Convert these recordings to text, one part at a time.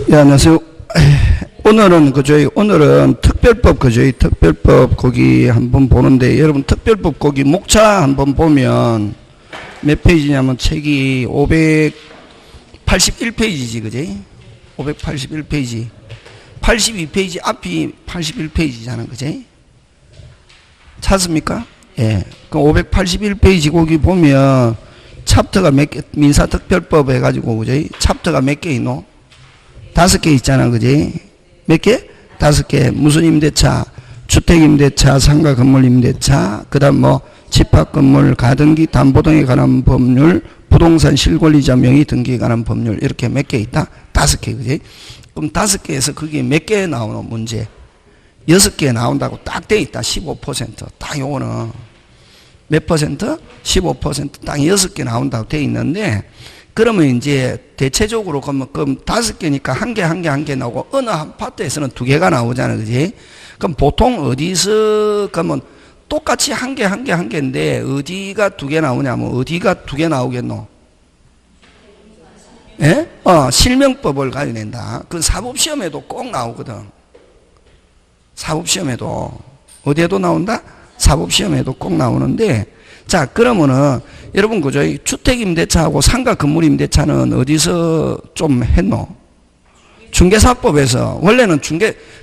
예, 안녕하세요. 오늘은 오늘은 특별법 특별법 거기 한번 보는데, 여러분 특별법 거기 목차 한번 보면 몇 페이지냐면 책이 581페이지지, 그지? 581페이지. 82페이지 앞이 81페이지잖아, 그지? 찾습니까? 예. 그 581페이지 거기 보면 챕터가 몇 개, 민사특별법 해가지고, 그지? 챕터가 몇 개 있노? 5개 있잖아, 그지? 몇 개? 5개. 무슨 임대차? 주택임대차, 상가건물임대차, 그 다음 집합건물, 가등기, 담보등에 관한 법률, 부동산 실권리자 명의 등기에 관한 법률, 이렇게 몇 개 있다? 5개, 그지? 그럼 5개에서 그게 몇 개 나오노, 문제? 6개 나온다고 딱 돼 있다. 15%. 딱 요거는 몇 퍼센트? 15%. 딱 6개 나온다고 돼 있는데, 그러면 이제 대체적으로 그럼 5개니까 한 개 나오고, 어느 한 파트에서는 2개가 나오잖아, 그지? 그럼 보통 어디서, 그러면 똑같이 한 개인데, 어디가 2개 나오냐면, 어디가 2개 나오겠노? 예? 실명법을 가져낸다. 그 사법시험에도 꼭 나오거든. 사법시험에도. 어디에도 나온다? 사법시험에도 꼭 나오는데, 자, 그러면은, 여러분, 그죠? 주택임대차하고 상가건물임대차는 어디서 좀 했노? 중개사법에서. 원래는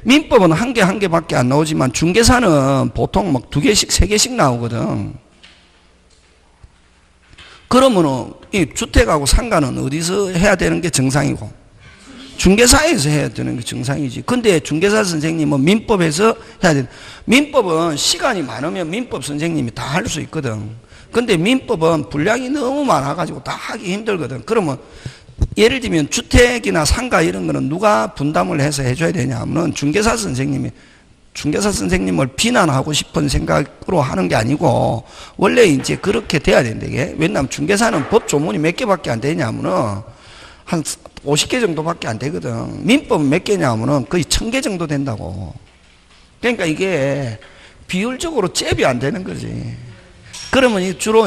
민법은 한 개밖에 안 나오지만, 중개사는 보통 막 2개씩, 3개씩 나오거든. 그러면은, 이 주택하고 상가는 어디서 해야 되는 게 정상이고, 중개사에서 해야 되는 게 정상이지. 근데 중개사 선생님은 민법에서 해야 돼. 민법은 시간이 많으면 민법 선생님이 다 할 수 있거든. 근데 민법은 분량이 너무 많아가지고 다 하기 힘들거든. 그러면 예를 들면 주택이나 상가 이런 거는 누가 분담을 해서 해줘야 되냐 하면 중개사 선생님을 비난하고 싶은 생각으로 하는 게 아니고, 원래 이제 그렇게 돼야 된다, 이게. 왜냐하면 중개사는 법 조문이 몇 개밖에 안 되냐면은 한 50개 정도밖에 안 되거든. 민법은 몇 개냐 하면은 거의 1000개 정도 된다고. 그러니까 이게 비율적으로 잽이 안 되는 거지. 그러면 주로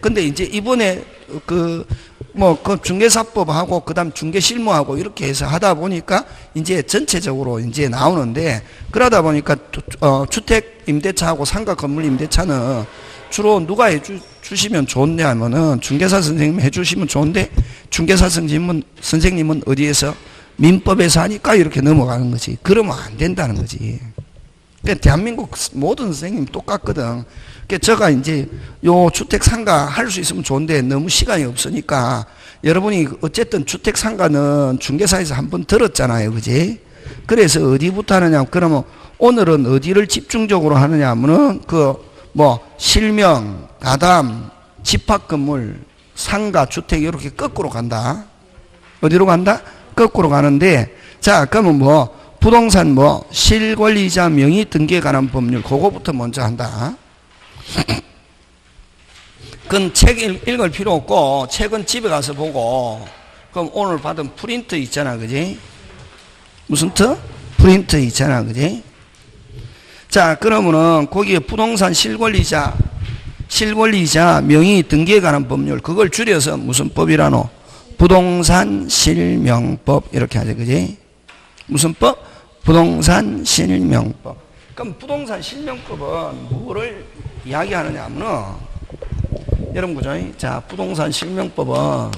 근데 이번에 그 중개사법하고 그 다음 중개실무하고 이렇게 해서 하다 보니까 이제 전체적으로 이제 나오는데, 그러다 보니까 주택 임대차하고 상가 건물 임대차는 주로 누가 해주시면 좋은데 하면은 중개사 선생님 해주시면 좋은데, 중개사 선생님은 어디에서? 민법에서 하니까 이렇게 넘어가는 거지. 그러면 안 된다는 거지. 그러니까 대한민국 모든 선생님이 똑같거든. 그러니까 제가 이제 요 주택 상가 할 수 있으면 좋은데 너무 시간이 없으니까, 여러분이 어쨌든 주택 상가는 중개사에서 한번 들었잖아요, 그지? 그래서 어디부터 하느냐, 그러면 오늘은 어디를 집중적으로 하느냐 하면은 실명, 가담, 집합건물, 상가, 주택 이렇게 거꾸로 간다. 어디로 간다? 거꾸로 가는데, 자, 그러면 부동산 실권리자 명의 등기에 관한 법률, 그거부터 먼저 한다. 그건 책 읽을 필요 없고, 책은 집에 가서 보고, 그럼 오늘 받은 프린트 있잖아, 그지? 무슨 트? 프린트 있잖아, 그지? 자, 그러면은 거기에 부동산 실권리자 명의 등기에 관한 법률, 그걸 줄여서 무슨 법이라노? 부동산 실명법, 이렇게 하죠, 그지? 무슨 법? 부동산 실명법. 그럼 부동산 실명법은 뭐를 이야기하느냐 하면은, 여러분, 그죠? 자, 부동산 실명법은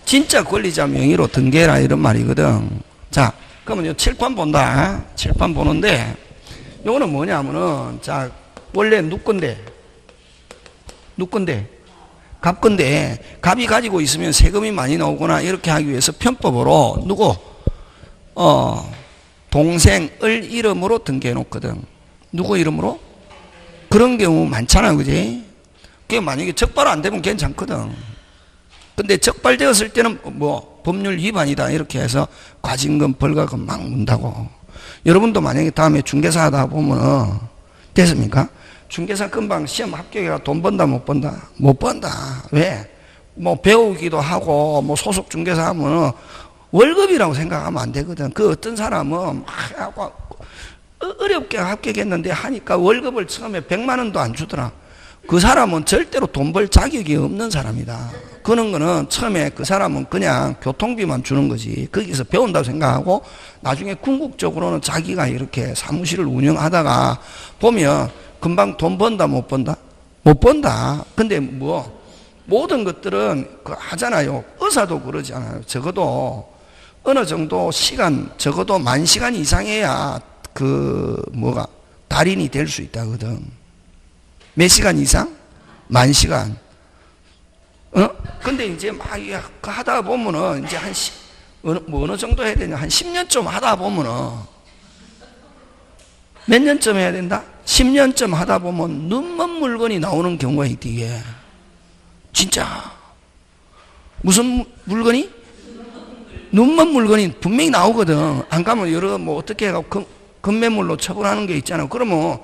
진짜 권리자 명의로 등기해라, 이런 말이거든. 자, 그러면 요 칠판 본다. 칠판 보는데, 요거는 뭐냐면은, 자, 원래 누구 건데? 갑 건데, 갑이 가지고 있으면 세금이 많이 나오거나 이렇게 하기 위해서 편법으로 동생을 이름으로 등기해 놓거든. 누구 이름으로? 그런 경우 많잖아, 그지? 그게 만약에 적발 안 되면 괜찮거든. 근데 적발되었을 때는 법률 위반이다, 이렇게 해서 과징금, 벌가금 막 문다고. 여러분도 만약에 다음에 중개사 하다 보면 됐습니까? 중개사 금방 시험 합격해가 돈 번다, 못 번다? 못 번다. 왜? 배우기도 하고 소속 중개사 하면 월급이라고 생각하면 안 되거든. 그 어떤 사람은 어렵게 합격했는데 하니까 월급을 처음에 100만 원도 안 주더라. 그 사람은 절대로 돈 벌 자격이 없는 사람이다. 그런 거는 처음에 그 사람은 그냥 교통비만 주는 거지. 거기서 배운다고 생각하고 나중에 궁극적으로는 자기가 이렇게 사무실을 운영하다가 보면 금방 돈 번다, 못 번다? 못 번다. 근데 뭐 모든 것들은 그 하잖아요. 의사도 그러잖아요. 적어도 어느 정도 시간, 적어도 10,000시간 이상해야 그 뭐가 달인이 될 수 있다거든. 몇 시간 이상? 10,000시간. 근데 이제 막 하다 보면은 이제 어느 정도 해야 되냐? 한 10년쯤 하다 보면은 몇 년쯤 해야 된다? 10년쯤 하다 보면 눈먼 물건이 나오는 경우가 있대, 이게. 진짜. 무슨 물건이? 눈먼 물건이 분명히 나오거든. 안 가면 여러 뭐 어떻게 해갖고 금매물로 처벌하는 게 있잖아요. 그러면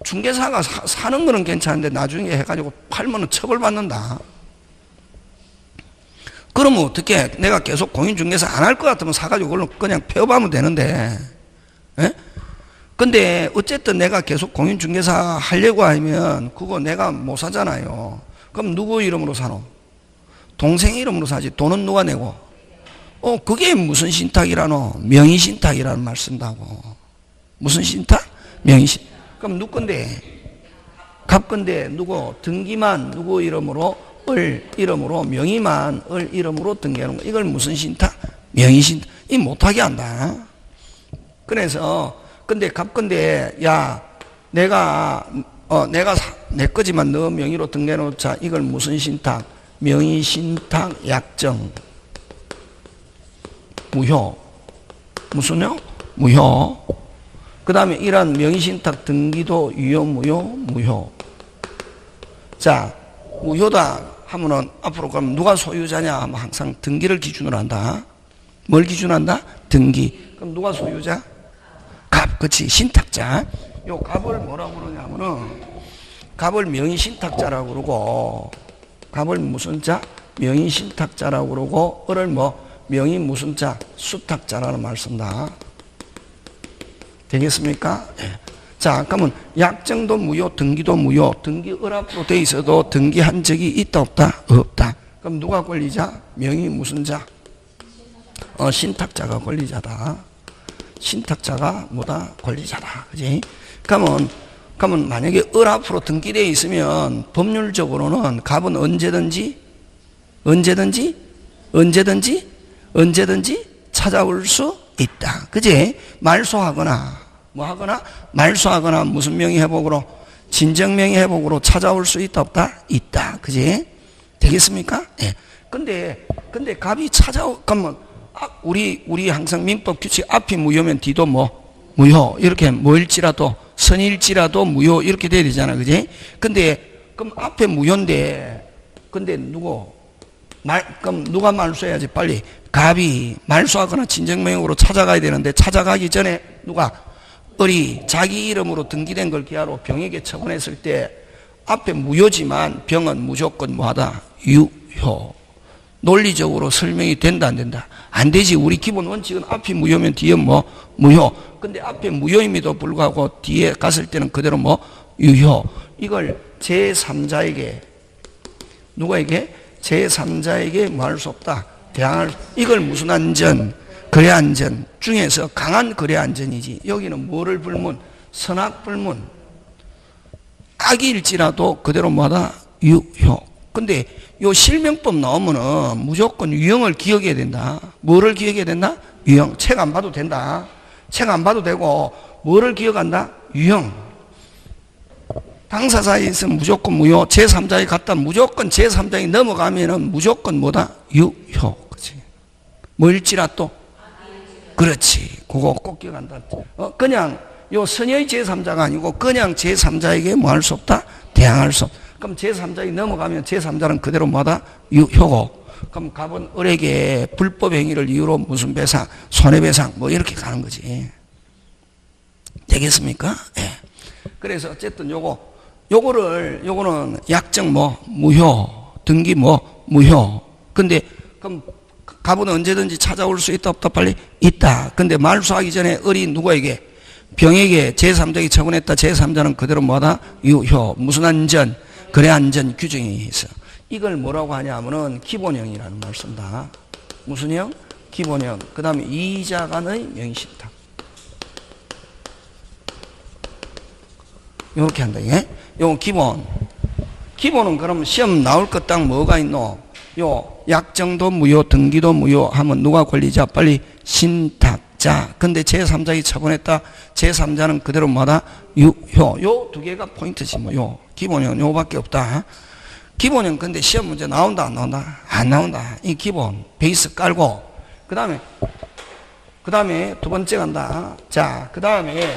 중개사가 사는 거는 괜찮은데 나중에 해가지고 팔면은 처벌받는다. 그러면 어떻게 내가 계속 공인중개사 안 할 것 같으면 사가지고 그걸로 그냥 폐업하면 되는데, 예? 근데 어쨌든 내가 계속 공인중개사 하려고 하면 그거 내가 못 사잖아요. 그럼 누구 이름으로 사노? 동생 이름으로 사지. 돈은 누가 내고? 그게 무슨 신탁이라노? 명의신탁이라는 말 쓴다고. 무슨 신탁? 명의신탁. 그럼 누구 건데? 갑 건데 누구? 등기만 누구 이름으로? 을 이름으로, 명의만 을 이름으로 등기하는 거. 이걸 무슨 신탁? 명의신탁. 이 못하게 한다. 그래서 근데 갑건데 야 내가 내 거지만 너 명의로 등기해 놓자. 이걸 무슨 신탁? 명의신탁 약정. 무효. 무슨요? 무효. 그 다음에 이러한 명의신탁 등기도 유효, 무효, 무효. 자, 무효다 하면은 앞으로 그럼 누가 소유자냐 하면 항상 등기를 기준으로 한다. 뭘 기준으로 한다? 등기. 그럼 누가 소유자? 갑, 그치. 신탁자. 요 갑을 뭐라고 그러냐면은 갑을 명의신탁자라고 그러고, 갑을 무슨 자? 명의신탁자라고 그러고, 을을 뭐? 명의 무슨 자? 수탁자라는 말 쓴다. 되겠습니까? 예. 자, 그러면 약정도 무효, 등기도 무효. 등기 을 앞으로 돼 있어도 등기한 적이 있다, 없다? 없다. 그럼 누가 권리자? 명의 무슨 자? 신탁자가 권리자다. 신탁자가 뭐다? 권리자다. 그지? 그러면 만약에 을 앞으로 등기되어 있으면 법률적으로는 갑은 언제든지 찾아올 수 있다. 그지? 말소하거나 뭐 하거나 말소하거나 무슨 명의 회복으로? 진정명의 회복으로 찾아올 수 있다, 없다? 있다. 그지? 되겠습니까? 예. 근데 갑이 찾아오면 우리 항상 민법 규칙 앞이 무효면 뒤도 뭐 무효. 이렇게 뭐일지라도 선일지라도 무효 이렇게 돼야 되잖아. 그지? 근데 그럼 앞에 무효인데 근데 그럼 누가 말소해야지 빨리. 갑이 말소하거나 진정명령으로 찾아가야 되는데 찾아가기 전에 누가 을이 자기 이름으로 등기된 걸 기하로 병에게 처분했을 때 앞에 무효지만 병은 무조건 뭐하다? 유효. 논리적으로 설명이 된다, 안 된다? 안 되지. 우리 기본 원칙은 앞이 무효면 뒤에 뭐 무효. 근데 앞에 무효임에도 불구하고 뒤에 갔을 때는 그대로 뭐 유효. 이걸 제3자에게 누구에게? 제3자에게 뭐 할 수 없다. 대항할. 이걸 무슨 안전? 거래 안전 중에서 강한 거래 안전이지. 여기는 뭐를 불문? 선악 불문. 악일지라도 그대로 뭐하다? 유효. 근데 요 실명법 나오면은 무조건 유형을 기억해야 된다. 뭐를 기억해야 된다? 유형. 책 안 봐도 된다. 책 안 봐도 되고 뭐를 기억한다? 유형. 당사자에 있으면 무조건 무효. 제3자에 갔다 무조건 제3자에 넘어가면은 무조건 뭐다? 유효. 그치? 뭐일지라도. 그렇지. 그거 꼭 기억한다. 그냥 요 선의 제3자가 아니고 그냥 제3자에게 뭐 할 수 없다? 대항할 수 없다. 그럼 제3자에 넘어가면 제3자는 그대로 뭐다? 유효고. 그럼 갑은 을에게 불법 행위를 이유로 무슨 배상, 손해배상 뭐 이렇게 가는 거지. 되겠습니까? 예. 그래서 어쨌든 요거는 약정 뭐 무효, 등기 뭐 무효. 근데 그럼 갑은 언제든지 찾아올 수 있다, 없다? 빨리 있다. 근데 말소하기 전에 을이 누구에게? 병에게 제3자에게 처분했다. 제3자는 그대로 뭐하다? 유효. 무슨 안전? 거래 안전 규정이 있어. 이걸 뭐라고 하냐면은 기본형이라는 말 쓴다. 무슨 형? 기본형. 그 다음에 이자 간의 명의신탁. 요렇게 한다. 예? 요건 기본. 기본은 그러면 시험 나올 것 딱 뭐가 있노? 요 약정도 무효, 등기도 무효 하면 누가 권리자? 빨리 신탁자. 근데 제3자가 처분했다. 제3자는 그대로 뭐다? 유효. 요 두 개가 포인트지 뭐. 요 기본형은 요밖에 없다. 기본형 근데 시험 문제 나온다 안 나온다? 안 나온다. 이 기본 베이스 깔고 그 다음에 두 번째 간다. 자, 그 다음에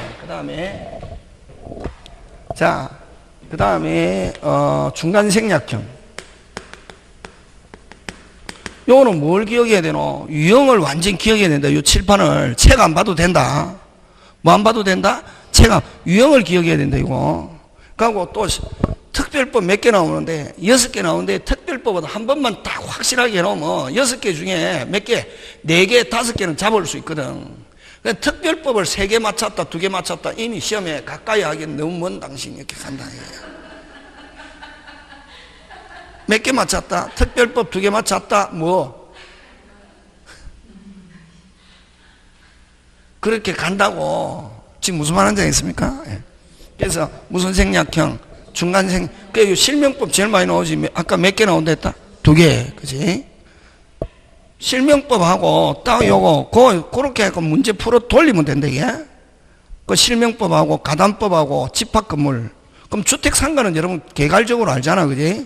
중간 생략형. 요거는 뭘 기억해야 되노? 유형을 완전 기억해야 된다. 요 칠판을 책 안 봐도 된다. 뭐 안 봐도 된다? 유형을 기억해야 된다 이거. 그리고 또 특별법 몇 개 나오는데 6개 나오는데 특별법은 한 번만 딱 확실하게 해놓으면 6개 중에 몇 개? 4개, 5개는 잡을 수 있거든. 그러니까 특별법을 3개 맞췄다, 2개 맞췄다 이미 시험에 가까이 하기엔 너무 먼 당신 이렇게 간다. 몇 개 맞췄다? 특별법 2개 맞췄다? 뭐? 그렇게 간다고. 지금 무슨 말 하는지 알겠습니까? 그래서 무슨 생략형? 중간생, 그 실명법 제일 많이 나오지. 아까 몇 개 나온다 했다? 2개. 그지? 실명법하고 딱 요거, 그렇게 해서 문제 풀어 돌리면 된다, 이게. 그 실명법하고 가담법하고 집합건물. 그럼 주택 상가는 여러분 개괄적으로 알잖아. 그지?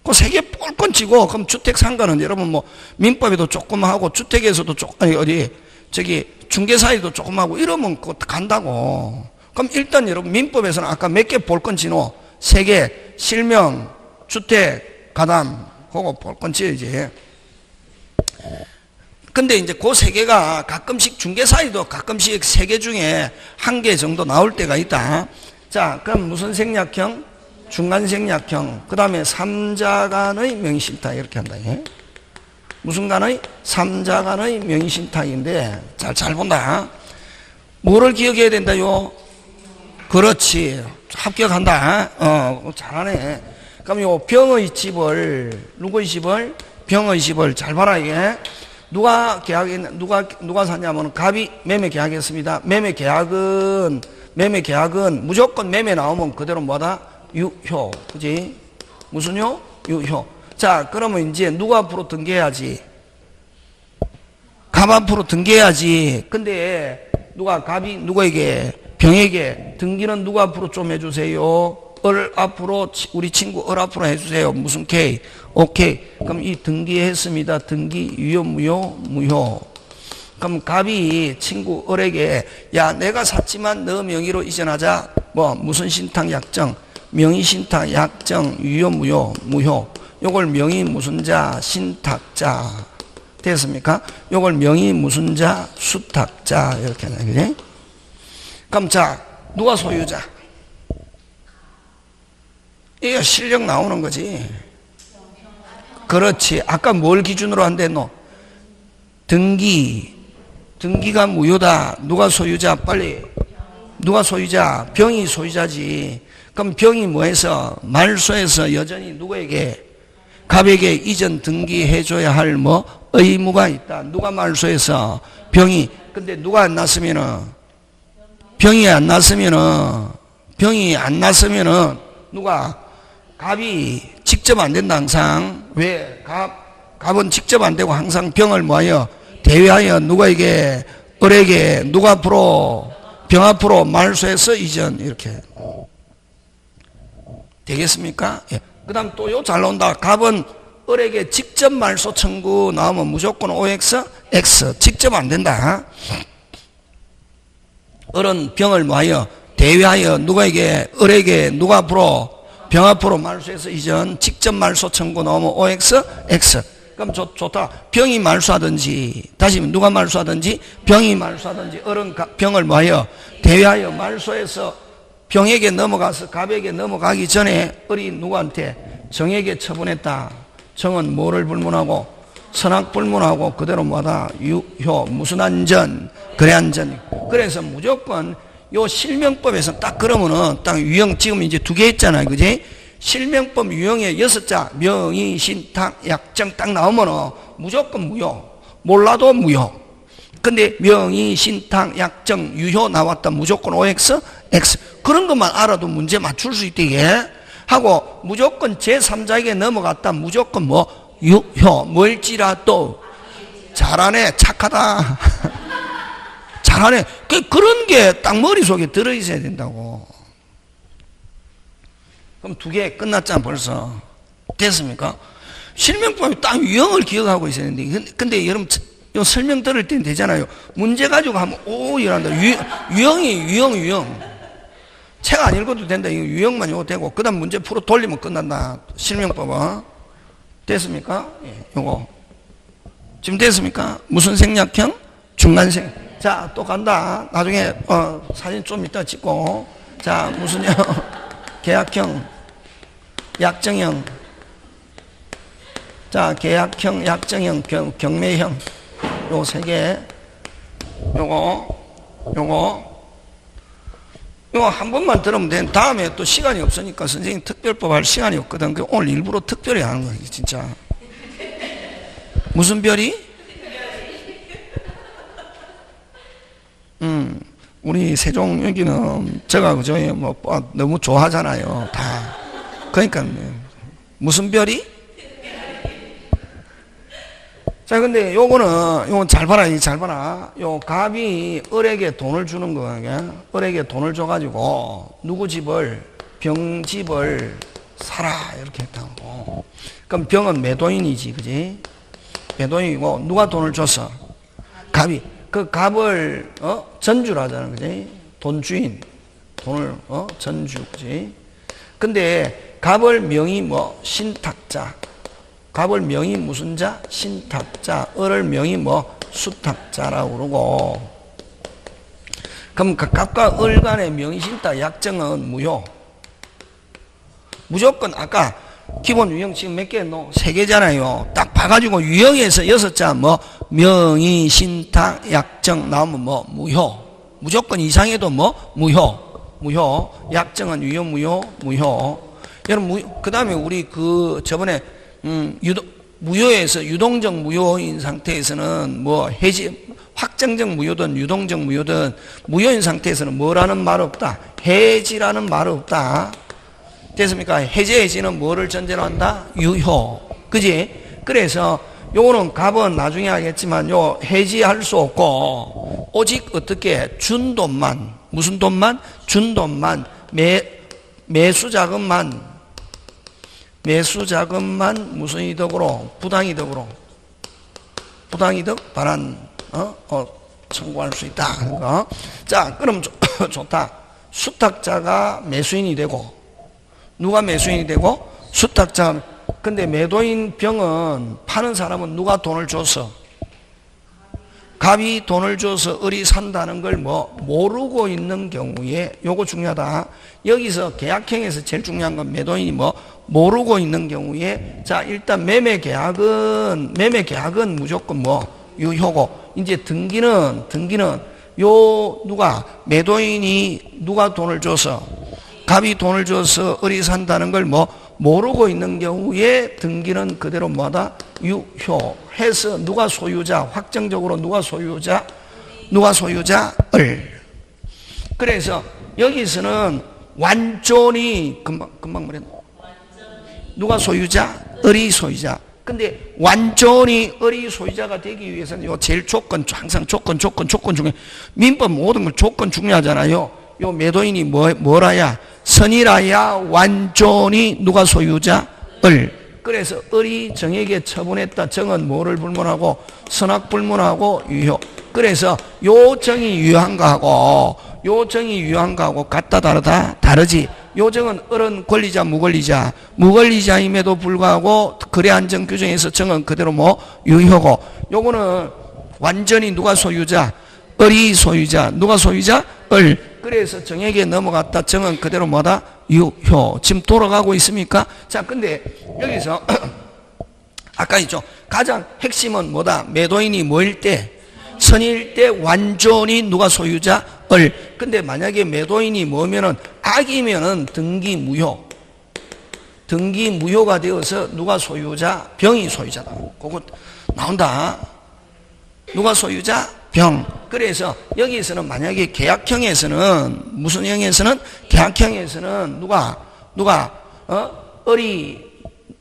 그 3개 뻘건 치고, 그럼 주택 상가는 여러분 뭐 민법에도 조금 하고 주택에서도 조금, 중개사에도 조금 하고 이러면 그거 간다고. 그럼 일단 여러분 민법에서는 아까 몇 개 볼건 치노? 3개, 실명, 주택, 가담, 그거 볼건 치야지. 근데 이제 그 3개가 가끔씩 중개사에도 가끔씩 3개 중에 1개 정도 나올 때가 있다. 자, 그럼 무슨 생략형? 중간 생략형. 그 다음에 3자 간의 명의신탁 이렇게 한다. 무슨 간의? 3자 간의 명의신탁인데 잘 본다. 뭐를 기억해야 된다요? 그렇지. 합격한다. 잘하네. 그럼 요 병의 집을, 누구의 집을? 병의 집을 잘 봐라, 이게. 누가 샀냐면 갑이 매매 계약했습니다. 매매 계약은 무조건 매매 나오면 그대로 뭐다? 유효. 그지? 무슨 요? 유효. 자, 그러면 이제 누가 앞으로 등기해야지? 갑 앞으로 등기해야지. 근데 갑이 누구에게? 병에게 등기는 누가 앞으로 좀 해주세요? 앞으로, 우리 친구 앞으로 해주세요. 무슨 K? 오케이. 그럼 이 등기했습니다. 등기 유효, 무효. 그럼 갑이 친구 을에게 야, 내가 샀지만 너 명의로 이전하자. 무슨 신탁 약정? 명의 신탁 약정 유효, 무효. 요걸 명의 무슨 자? 신탁자. 됐습니까? 요걸 명의 무슨 자? 수탁자. 이렇게 하나, 그지? 그럼 자, 누가 소유자? 이거 실력 나오는 거지. 그렇지. 아까 뭘 기준으로 한댔노? 등기가 무효다. 누가 소유자? 빨리. 누가 소유자? 병이 소유자지. 그럼 병이 뭐해서? 말소해서 여전히 누구에게? 갑에게 이전 등기해줘야 할 의무가 있다. 누가 말소해서? 병이. 근데 누가 안 났으면은? 병이 안 났으면은 누가? 갑이 직접 안 된다 항상. 왜? 갑은 직접 안 되고 항상 병을 뭐하여? 대위하여 누구에게? 을에게 누가 앞으로? 병 앞으로 말소해서 이전 이렇게 되겠습니까? 예. 그 다음 또 요 잘 나온다. 갑은 을에게 직접 말소 청구 나오면 무조건 OX? X. 직접 안 된다. 을은 병을 뭐하여? 대위하여 누구에게? 을에게 누가 앞으로? 병 앞으로 말소해서 이전 직접 말소 청구 나오면 OX? X. 그럼 좋다. 병이 말소하든지 다시 누가 말소하든지 병이 말소하든지 을은 병을 뭐하여? 대위하여 말소해서 병에게 넘어가서 갑에게 넘어가기 전에 을이 누구한테? 정에게 처분했다. 정은 뭐를 불문하고? 선악 불문하고 그대로 뭐다? 유효. 무슨 안전? 거래안전. 그래서 무조건 요 실명법에서 딱 그러면은 딱 유형 지금 이제 2개 했잖아요. 그지? 실명법 유형의 6자 명의, 신탁, 약정 딱 나오면 무조건 무효. 몰라도 무효. 근데 명의, 신탁, 약정, 유효 나왔다 무조건 OX, X. 그런 것만 알아도 문제 맞출 수 있대게. 하고 무조건 제3자에게 넘어갔다 무조건 뭐 유효. 뭘지라도 잘하네, 착하다. 잘하네. 그런 게 딱 머릿속에 들어있어야 된다고. 그럼 2개 끝났잖아 벌써. 됐습니까? 실명법이 딱 유형을 기억하고 있어야 되는데, 근데 여러분 요 설명 들을 때는 되잖아요. 문제 가지고 하면 오 이런다. 유형. 책 안 읽어도 된다. 이거 유형만 이거 되고 그다음 문제 풀어 돌리면 끝난다. 실명법은. 됐습니까? 예, 요거 지금 됐습니까? 무슨 생략형? 중간생. 자, 또 간다. 나중에 사진 좀 이따 찍고. 자, 무슨형? 계약형, 약정형. 자, 계약형, 약정형, 경매형. 요 3개. 요거 한 번만 들으면 돼. 다음에 또 시간이 없으니까 선생님 특별법 할 시간이 없거든. 오늘 일부러 특별히 하는 거야, 진짜. 무슨 별이? 우리 세종 여기는 제가 그저 뭐 너무 좋아하잖아요, 다. 그러니까 무슨 별이? 자, 근데 요거는 잘 봐라, 잘 봐라. 요 갑이 을에게 돈을 주는 거야. 을에게 돈을 줘가지고 누구 집을, 병집을 사라 이렇게 했다고. 그럼 병은 매도인이지, 그지? 매도인이고 누가 돈을 줬어? 갑이. 그 갑을 전주라잖아, 그지? 돈주인, 돈을 전주, 그지? 근데 갑을 명의 뭐 신탁자. 갑을 명의 무슨 자? 신탁자. 을을 명의 뭐 수탁자라고 그러고. 그럼 갑과 을 간의 명의 신탁 약정은 무효. 무조건 아까 기본 유형 지금 몇 개 했노? 3개잖아요. 딱 봐가지고 유형에서 6자 뭐 명의, 신탁, 약정 나오면 뭐 무효. 무조건 이상해도 뭐 무효. 약정은 유효, 무효. 여러분 그 다음에 우리 저번에 무효에서 유동적 무효인 상태에서는 뭐 확정적 무효든 유동적 무효든 무효인 상태에서는 뭐라는 말 없다. 해지라는 말 없다. 됐습니까? 해지는 뭐를 전제로 한다? 유효. 그지? 그래서 요거는 갑은 나중에 하겠지만 요 해지할 수 없고 오직 어떻게 준 돈만, 무슨 돈만? 준 돈만, 매수 자금만 무슨 이득으로? 부당이득으로. 부당이득 반환 청구할 수 있다. 그러니까. 자, 그럼 좋다. 수탁자가 매수인이 되고 누가 매수인이 되고? 수탁자. 근데 매도인 병은 파는 사람은 누가 돈을 줬어? 갑이 돈을 줘서 을이 산다는 걸 뭐 모르고 있는 경우에 요거 중요하다. 여기서 계약형에서 제일 중요한 건 매도인이 뭐 모르고 있는 경우에 자 일단 매매 계약은 무조건 뭐 유효고 이제 등기는 요 누가 매도인이 누가 돈을 줘서 갑이 돈을 줘서 을이 산다는 걸 뭐 모르고 있는 경우에 등기는 그대로 뭐다? 유효해서 누가 소유자? 확정적으로 누가 소유자? 을. 그래서 여기서는 완전히 금방 말했나? 누가 소유자? 을이 소유자. 근데 완전히 을이 소유자가 되기 위해서는 요 제일 조건, 항상 조건 중에 민법 모든 걸 조건 중요하잖아요. 요 매도인이 뭐라야? 선이라야 완전히 누가 소유자? 을. 그래서 을이 정에게 처분했다. 정은 뭐를 불문하고? 선악 불문하고 유효. 그래서 요 정이 유효한 거하고 같다 다르다? 다르지. 요 정은 을은 권리자 무권리자임에도 불구하고 거래 안정 규정에서 정은 그대로 뭐 유효고 요거는 완전히 누가 소유자? 을이 소유자. 누가 소유자? 을. 그래서 정에게 넘어갔다. 정은 그대로 뭐다? 유효. 지금 돌아가고 있습니까? 자, 근데 여기서 아까 있죠. 가장 핵심은 뭐다? 매도인이 뭐일 때? 선일 때 완전히 누가 소유자? 을. 근데 만약에 매도인이 뭐면은 악이면은 등기 무효. 등기 무효가 되어서 누가 소유자? 병이 소유자다. 그거 나온다. 누가 소유자? 병. 그래서 여기에서는 만약에 계약형에서는 무슨 형에서는 계약형에서는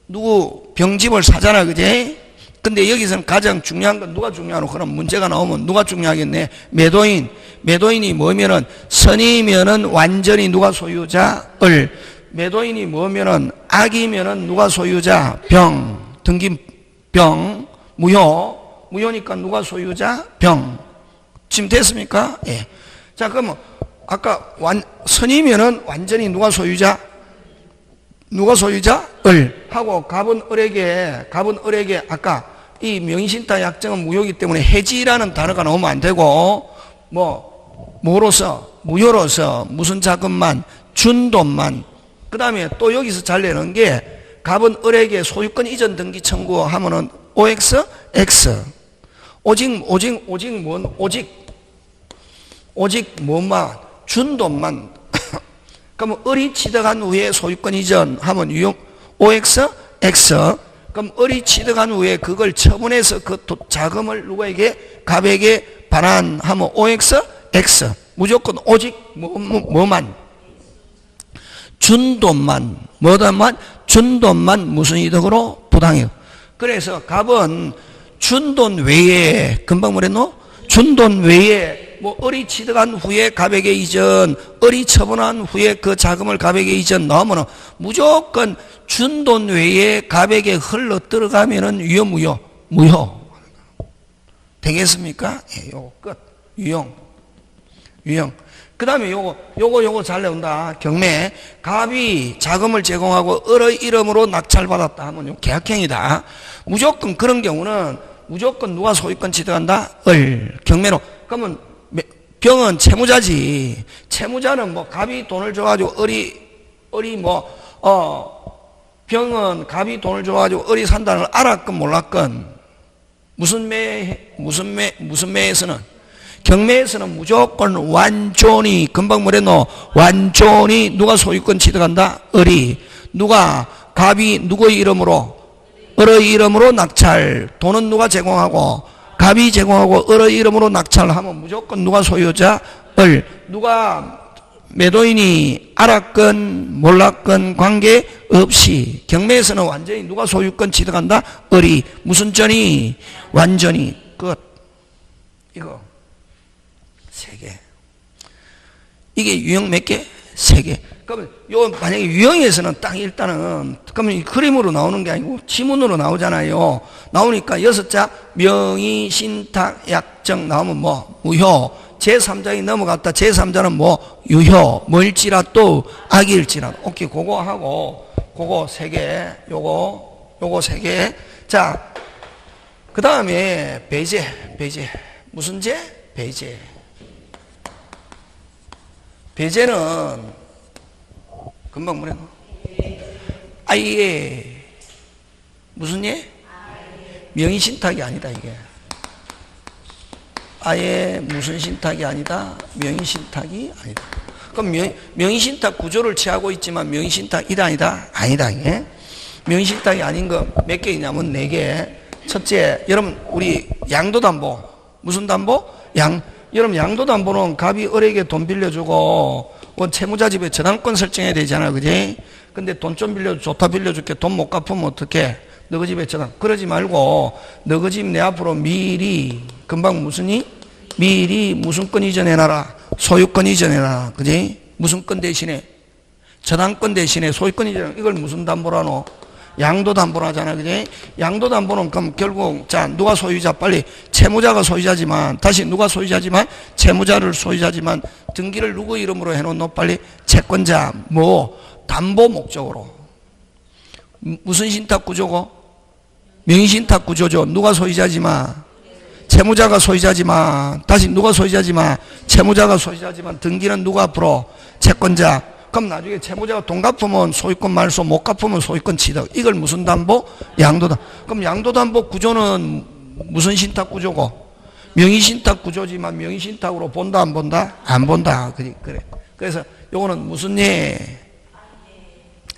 누구 병집을 사잖아, 그제? 근데 여기서는 가장 중요한 건 누가 중요하노? 그럼 문제가 나오면 누가 중요하겠네? 매도인. 매도인이 뭐면은 선이면은 완전히 누가 소유자? 을. 매도인이 뭐면은 악이면은 누가 소유자? 병. 등기 병. 무효. 무효니까 누가 소유자? 병. 지금 됐습니까? 예. 자, 그러면 아까 선이면은 완전히 누가 소유자? 누가 소유자? 을. 하고 갑은 을에게 아까 이 명의신탁 약정은 무효이기 때문에 해지라는 단어가 나오면 안 되고 뭐로서? 무효로서 무슨 자금만? 준 돈만. 그 다음에 또 여기서 잘 내는 게 갑은 을에게 소유권 이전 등기 청구하면은 OX, X. 오직 뭐만? 준 돈만. 그럼 을이 취득한 후에 소유권 이전 하면 유용 OX, X. 그럼 을이 취득한 후에 그걸 처분해서 그 자금을 누구에게? 갑에게 반환하면 OX, X. 무조건 오직 뭐만? 준 돈만. 뭐다만? 준 돈만 무슨 이득으로? 부당이득. 그래서 갑은 준 돈 외에 금방 뭐랬노? 준 돈 외에 을이 취득한 후에 갑에게 이전, 을이 처분한 후에 그 자금을 갑에게 이전 넣으면 무조건 준 돈 외에 갑에게 흘러 들어가면은 무효. 되겠습니까? 예, 요거 끝. 유형. 그 다음에 요거 잘 나온다. 경매. 갑이 자금을 제공하고 을의 이름으로 낙찰받았다 하면 요 계약형이다. 무조건 그런 경우는 무조건 누가 소유권 취득한다? 을. 경매로. 그러면 병은 채무자지. 채무자는 갑이 돈을 줘가지고 병은 갑이 돈을 줘가지고 을이 산다는 걸 알았건 몰랐건 무슨 매에서는 경매에서는 무조건 완전히 금방 뭐랬노? 완전히 누가 소유권 취득한다? 을이. 갑이 누구의 이름으로? 을의 이름으로 낙찰. 돈은 누가 제공하고? 갑이 제공하고 을의 이름으로 낙찰하면 무조건 누가 소유자? 을. 매도인이 알았건 몰랐건 관계없이 경매에서는 완전히 누가 소유권 취득한다? 을이. 무슨 전이? 완전히. 끝. 이거 3개. 이게 유형 몇 개? 3개. 그러면 만약에 유형에서는 딱 일단은 그러면 그림으로 나오는 게 아니고 지문으로 나오잖아요. 나오니까 6자 명의신탁 약정 나오면 무효. 제3자에 넘어갔다. 제3자는 유효. 뭐일지라도 악일지라도. 오케이. 그거 하고 그거 3개. 요거 3개. 자, 그 다음에 배제. 무슨 제? 배제. 배제는 금방 뭐래노? 아예 무슨 예? 명의신탁이 아니다 이게. 아예 무슨 신탁이 아니다? 명의신탁이 아니다. 그럼 명의신탁 구조를 취하고 있지만 명의신탁이다 아니다? 아니다 이게. 명의신탁이 아닌 거 몇 개 있냐면 4개. 첫째, 여러분 우리 양도담보. 무슨 담보? 여러분 양도담보는 갑이 을에게 돈 빌려주고 채무자 집에 저당권 설정해야 되잖아, 그지? 근데 돈 좀 빌려줘, 좋다 빌려줄게. 돈 못 갚으면 어떡해? 너그 집에 저당. 그러지 말고 너그 집 내 앞으로 미리 금방 미리 무슨 건 이전해놔라? 소유권 이전해놔라, 그지? 무슨 건 대신에? 저당권 대신에 소유권 이전. 이걸 무슨 담보라노? 양도담보로 하잖아, 그지? 양도담보는 그럼 결국 누가 소유자? 빨리 채무자가 소유자지만 다시 누가 소유자지만 채무자를 소유자지만 등기를 누구 이름으로 해놓노? 빨리 채권자 담보 목적으로. 무슨 신탁 구조고? 명의신탁 구조죠. 누가 소유자지만 채무자가 소유자지만 다시 누가 소유자지만 채무자가 소유자지만 등기는 누가 앞으로? 채권자. 그럼 나중에 채무자가 돈 갚으면 소유권 말소, 못 갚으면 소유권 취득. 이걸 무슨 담보? 양도담보. 그럼 양도담보 구조는 무슨 신탁 구조고? 명의신탁 구조지만 명의신탁으로 본다 안 본다? 안 본다. 그래. 그래서 요거는 무슨 예?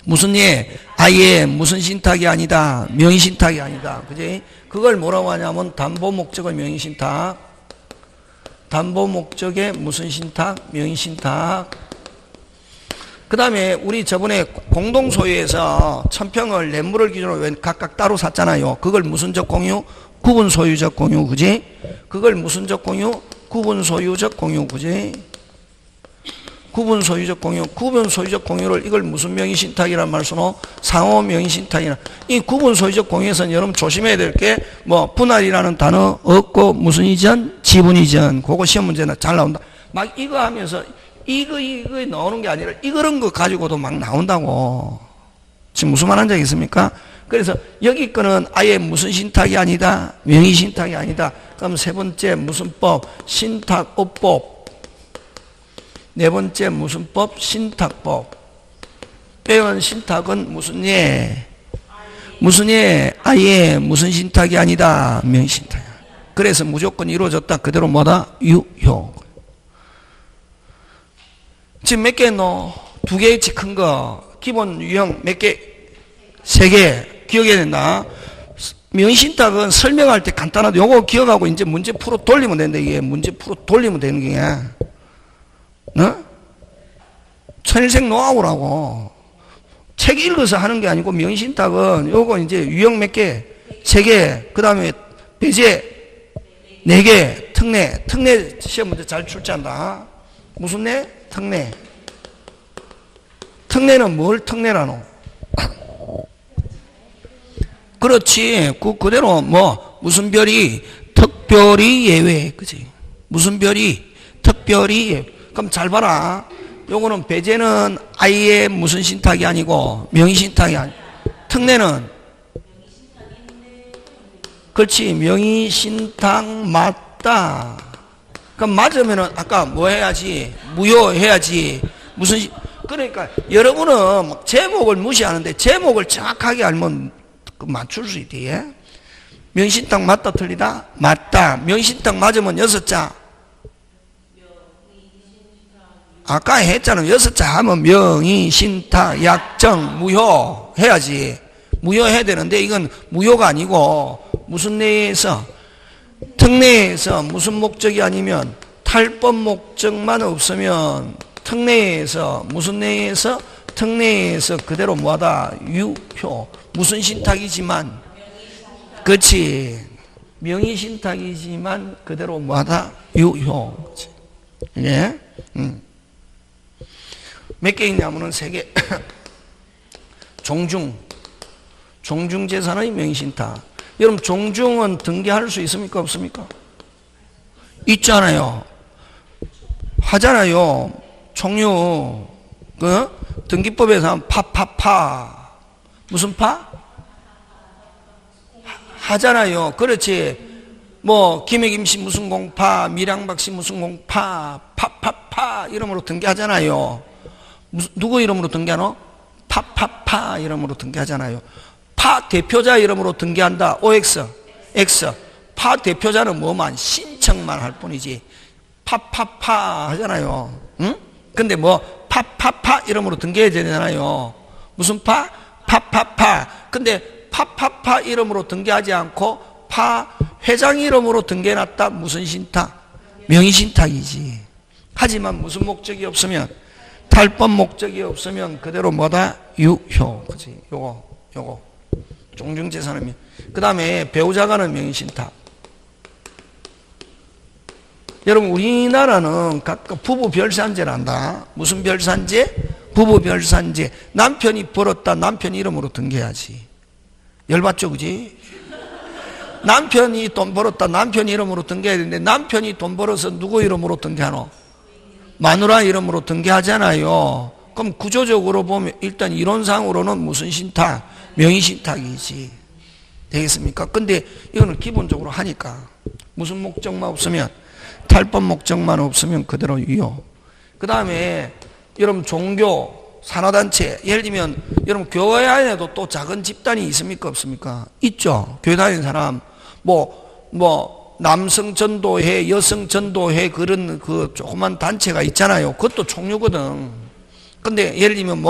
무슨 예? 아예 무슨 신탁이 아니다. 명의신탁이 아니다. 그지? 그걸 뭐라고 하냐면 담보목적의 명의신탁. 담보목적의 무슨 신탁? 명의신탁. 그 다음에 우리 저번에 공동소유에서 1000평을 뇌물을 기준으로 각각 따로 샀잖아요. 그걸 무슨적 공유? 구분소유적 공유. 그지? 그걸 무슨적 공유? 구분소유적 공유. 그지? 구분소유적 공유. 구분소유적 공유를 이걸 무슨 명의신탁이란 말 쓰노? 상호명의신탁이라. 이 구분소유적 공유에서는 여러분 조심해야 될 게 뭐 분할이라는 단어 없고 무슨 이전? 지분 이전. 그거 시험 문제는 잘 나온다. 막 이거 하면서 이거 나오는 게 아니라 이런 거 가지고도 막 나온다고. 지금 무슨 말 한지 알겠습니까? 그래서 여기 거는 아예 무슨 신탁이 아니다. 명의신탁이 아니다. 그럼 세 번째 무슨 법? 신탁업법. 네 번째 무슨 법? 신탁법. 빼온 신탁은 무슨 예? 무슨 예? 아예 무슨 신탁이 아니다. 명의신탁이야. 그래서 무조건 이루어졌다. 그대로 뭐다? 유효. 지금 몇 개 넣어? 두 개치 큰 거. 기본 유형 몇 개? 세 개. 기억해야 된다. 명의신탁은 설명할 때 간단하다. 요거 기억하고 이제 문제 풀어 돌리면 된다. 이게 문제 풀어 돌리면 되는 게. 어? 천일생 노하우라고. 책 읽어서 하는 게 아니고 명의신탁은 요거 이제 유형 몇 개? 세 개. 그 다음에 배제 네 개. 특례. 특례 시험 문제 잘 출제한다. 무슨 내? 특례. 특례는 뭘 특례라노? 그렇지. 그대로 뭐 무슨 별이 특별히 예외. 그지? 무슨 별이 특별히 예외. 그럼 잘 봐라. 요거는 배제는 아예 무슨 신탁이 아니고 명의신탁이 아니고 특례는 그렇지. 명의신탁 맞다. 그럼 맞으면은 아까 뭐 해야지? 무효해야지. 무슨 그러니까 여러분은 제목을 무시하는데 제목을 정확하게 알면 맞출 수 있대. 예? 명의신탁 맞다 틀리다? 맞다. 명의신탁 맞으면 6자. 아까 했잖아. 6자 하면 명의신탁 약정 무효 해야지. 무효해야 되는데 이건 무효가 아니고 무슨 내에서 특례에서 무슨 목적이 아니면 탈법 목적만 없으면 특례에서 무슨 내에서 특례에서 그대로 뭐하다 유효. 무슨 신탁이지만 그렇지. 명의신탁이지만 그대로 뭐하다 유효. 그렇지. 예? 몇 개 있냐면은 3개. 종중재산의 명의신탁. 여러분 종중은 등기할 수 있습니까 없습니까? 있잖아요. 하잖아요. 총유 등기법에서 하면 파파파 무슨 파? 하잖아요. 그렇지. 뭐 김해김씨 무슨 공파, 밀양박씨 무슨 공파, 파파파 이름으로 등기하잖아요. 누구 이름으로 등기하노? 파파파 이름으로 등기하잖아요. 파 대표자 이름으로 등기한다. OX, X. 파 대표자는 뭐만 신청만 할 뿐이지. 파파파 하잖아요. 응? 근데 뭐 파파파 이름으로 등기해야 되잖아요. 무슨 파? 파파파. 근데 파파파 이름으로 등기하지 않고 파 회장 이름으로 등기해놨다. 무슨 신탁? 명의신탁이지. 하지만 무슨 목적이 없으면 탈법 목적이 없으면 그대로 뭐다? 유효. 그지? 요거. 종중재산은 그 다음에 배우자간의 명의신탁. 여러분 우리나라는 각각 부부별산제란다. 무슨 별산제? 부부별산제. 남편이 벌었다. 남편 이름으로 등기해야지. 열받죠 그지? 남편이 돈 벌었다. 남편 이름으로 등기해야 되는데 남편이 돈 벌어서 누구 이름으로 등기하노? 마누라 이름으로 등기하잖아요. 그럼 구조적으로 보면 일단 이론상으로는 무슨 신탁? 명의신탁이지. 되겠습니까? 근데 이거는 기본적으로 하니까 무슨 목적만 없으면 탈법 목적만 없으면 그대로 유효. 그 다음에 여러분 종교 산하단체 예를 들면 여러분 교회 안에도 또 작은 집단이 있습니까 없습니까? 있죠. 교회 다니는 사람 뭐 남성 전도회 여성 전도회 그런 그 조그만 단체가 있잖아요. 그것도 총유거든. 근데 예를 들면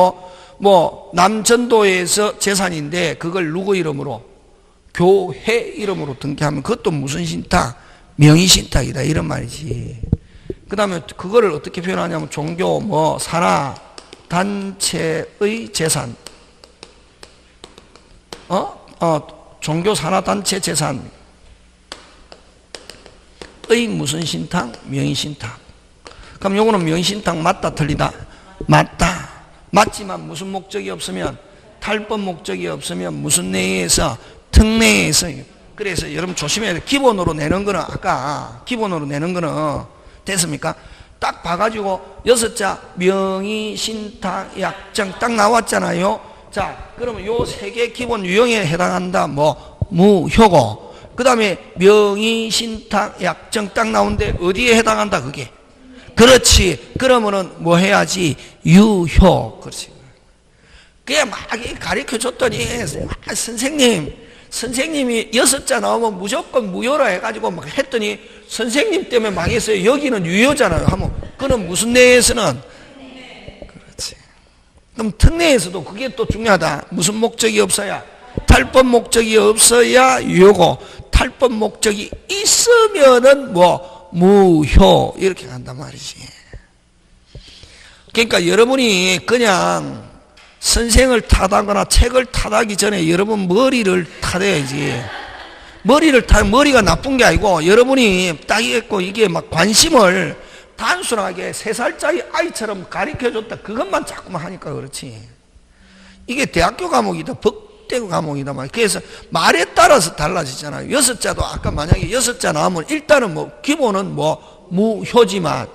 뭐 남전도에서 재산인데 그걸 누구 이름으로? 교회 이름으로 등기하면 그것도 무슨 신탁? 명의신탁이다 이런 말이지. 그 다음에 그거를 어떻게 표현하냐면 종교 뭐 산하 단체의 재산, 종교 산하 단체 재산의 무슨 신탁? 명의신탁. 그럼 요거는 명의신탁 맞다 틀리다? 맞다. 맞지만 무슨 목적이 없으면, 탈법 목적이 없으면 무슨 내에서? 특내에서. 그래서 여러분 조심해야 돼요. 기본으로 내는 거는 아까 기본으로 내는 거는 됐습니까? 딱 봐가지고 6자 명의, 신탁, 약정 딱 나왔잖아요. 자, 그러면 요 3개 기본 유형에 해당한다. 뭐 무효고, 그 다음에 명의, 신탁, 약정 딱 나오는데 어디에 해당한다 그게? 그렇지. 그러면은 뭐 해야지? 유효. 그렇지. 그게 막 가르쳐 줬더니 선생님이 6자 나오면 무조건 무효라 해가지고 막 했더니 선생님 때문에 망했어요. 여기는 유효잖아요. 하면 그는 무슨 내에서는? 그렇지. 그럼 특내에서도 그게 또 중요하다. 무슨 목적이 없어야? 탈법 목적이 없어야 유효고, 탈법 목적이 있으면은 뭐 무효 이렇게 간단 말이지. 그러니까 여러분이 그냥 선생을 탓하거나 책을 탓하기 전에 여러분 머리를 탓해야지. 머리를 탓, 머리가 나쁜 게 아니고 여러분이 딱 있고 이게 막 관심을 단순하게 3살짜리 아이처럼 가르쳐줬다 그것만 자꾸만 하니까 그렇지. 이게 대학교 과목이다, 법대고 과목이다 말. 그래서 말에 따라서 달라지잖아요. 6자도 아까 만약에 6자 나오면 일단은 뭐 기본은 뭐 무효지만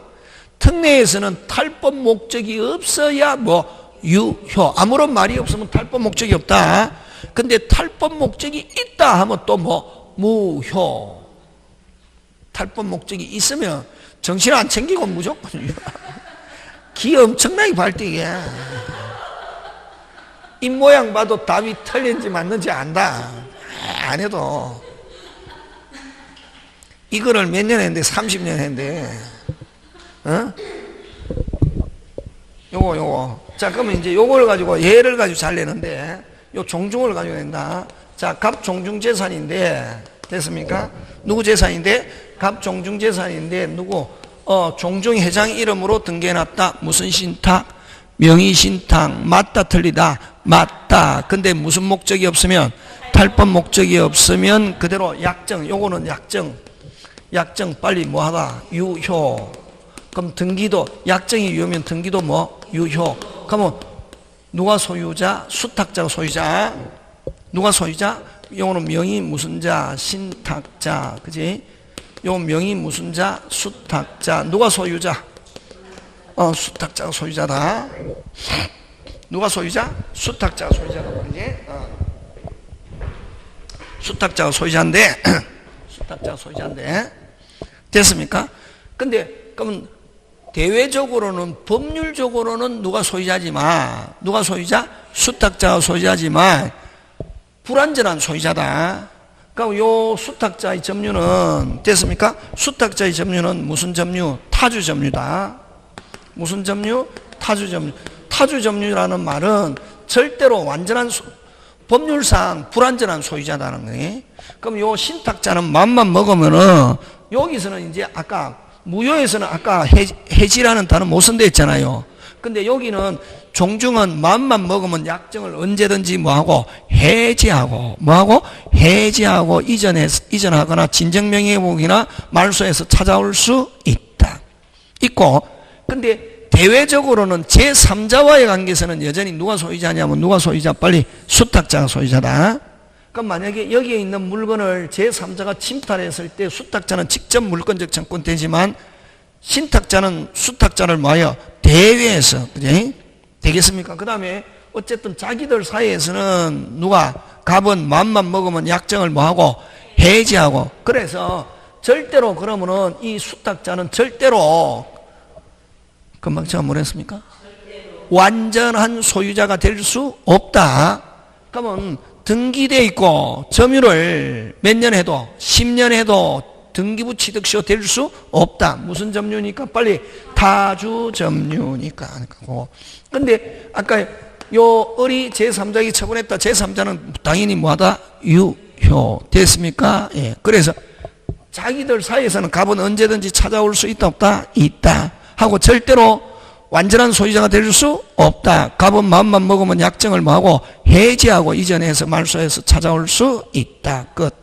특례에서는 탈법 목적이 없어야 뭐 유효. 아무런 말이 없으면 탈법 목적이 없다. 근데 탈법 목적이 있다 하면 또 뭐 무효. 탈법 목적이 있으면 정신 안 챙기고 무조건 유효. 기 엄청나게 발뛰게. 입모양 봐도 답이 틀린지 맞는지 안다. 안 해도. 이거를 몇 년 했는데? 30년 했는데. 요거. 자, 그러면 이제 요걸 가지고, 얘를 가지고 잘 내는데, 요 종중을 가지고 낸다. 자, 갑종중 재산인데, 됐습니까? 누구 재산인데? 갑종중 재산인데, 누구? 종중 회장 이름으로 등기해놨다. 무슨 신탁? 명의신탁. 맞다, 틀리다? 맞다. 근데 무슨 목적이 없으면? 탈법 목적이 없으면 그대로 약정. 요거는 약정. 약정 빨리 뭐 하다? 유효. 그럼 등기도, 약정이 유효면 등기도 뭐? 유효. 그러면 누가 소유자? 수탁자가 소유자. 누가 소유자? 요거는 명의 무슨 자? 신탁자. 그지? 요 명의 무슨 자? 수탁자. 누가 소유자? 수탁자가 소유자다. 누가 소유자? 수탁자가 소유자다 말이지. 수탁자가 소유자인데 수탁자가 소유자인데 됐습니까? 근데 그러면 대외적으로는 법률적으로는 누가 소유자지만 누가 소유자? 수탁자가 소유자지만 불완전한 소유자다. 그러니까 요 수탁자의 점유는 됐습니까? 수탁자의 점유는 무슨 점유? 타주 점유다. 무슨 점유? 타주 점유. 타주 점유라는 말은 절대로 완전한 법률상 불완전한 소유자다는 거예요. 그럼 요 신탁자는 맘만 먹으면은 여기서는 이제 아까 무효에서는 아까 해지라는 단어 못 쓴다 했잖아요. 근데 여기는 종중은 맘만 먹으면 약정을 언제든지 뭐하고 해지하고 뭐하고 해지하고 이전하거나 진정명예회복이나 말소에서 찾아올 수 있다. 있고 근데 대외적으로는 제3자와의 관계에서는 여전히 누가 소유자냐면 누가 소유자? 빨리 수탁자가 소유자다. 그럼 만약에 여기에 있는 물건을 제3자가 침탈했을 때 수탁자는 직접 물권적 청권 되지만 신탁자는 수탁자를 뭐하여? 대외에서. 그지? 되겠습니까? 그 다음에 어쨌든 자기들 사이에서는 누가 갑은 맘만 먹으면 약정을 뭐하고? 해지하고. 그래서 절대로 그러면은 이 수탁자는 절대로 금방 제가 뭐랬습니까? 완전한 소유자가 될 수 없다. 그러면 등기되어 있고 점유를 몇 년 해도 10년 해도 등기부 취득시효 될 수 없다. 무슨 점유니까? 빨리 타주 점유니까. 근데 아까 요 을이 제3자에게 처분했다. 제3자는 당연히 뭐하다? 유효. 됐습니까? 예. 그래서 자기들 사이에서는 갑은 언제든지 찾아올 수 있다 없다? 있다. 하고 절대로 완전한 소유자가 될 수 없다. 갑은 마음만 먹으면 약정을 뭐하고 해지하고 이전해서 말소해서 찾아올 수 있다. 끝.